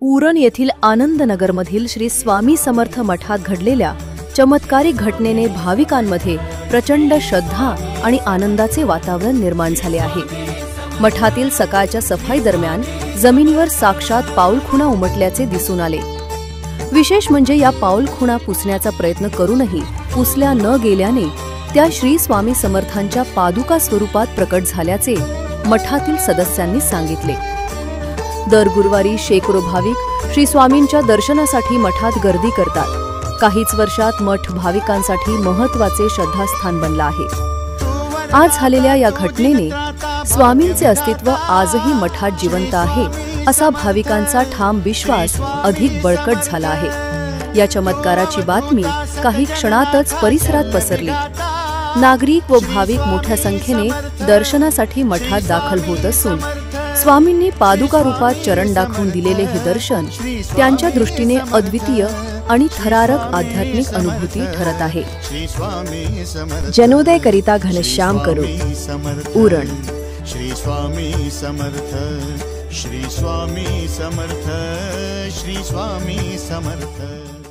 उरण येथील आनंदनगरमधील श्री स्वामी समर्थ मठात घडलेल्या चमत्कारिक घटनेने भाविकांमध्ये प्रचंड श्रद्धा आणि आनंदाचे वातावरण निर्माण झाले आहे। मठातील सकाळच्या सफाई दरम्यान जमिनीवर साक्षात पाऊलखुणा उमटल्याचे दिसून आले। विशेष म्हणजे या पाऊलखुणा पुसण्याचा प्रयत्न करूनही पुसल्या न गेल्याने त्या श्री स्वामी समर्थांच्या पादुका स्वरूपात प्रकट झाल्याचे मठातील सदस्यांनी सांगितले। दर गुरुवारी शेकडो भाविक श्री स्वामींच्या दर्शनासाठी मठात गर्दी करतात। काहीच वर्षात मठ भाविकांसाठी महत्त्वाचे श्रद्धास्थान बनला आहे। आज झालेल्या या घटनेने स्वामींचे अस्तित्व आजही मठात जिवंत आहे असा भाविकांचा ठाम विश्वास अधिक बळकट झाला आहे। या चमत्काराची बातमी काही क्षणातच परिसरात पसरली। नागरिक व भाविक मोठ्या संख्येने दर्शनासाठी मठात दाखल होत असून स्वामींनी पादुका रूपात चरण दाखवून दिलेले हे दर्शन त्यांच्या दृष्टीने अद्वितीय आणि थरारक आध्यात्मिक अनुभूती ठरत आहे। जनोदय करिता घनश्याम करू, उरण। श्री स्वामी समर्थ, श्री स्वामी समर्थ, श्री स्वामी समर्थ।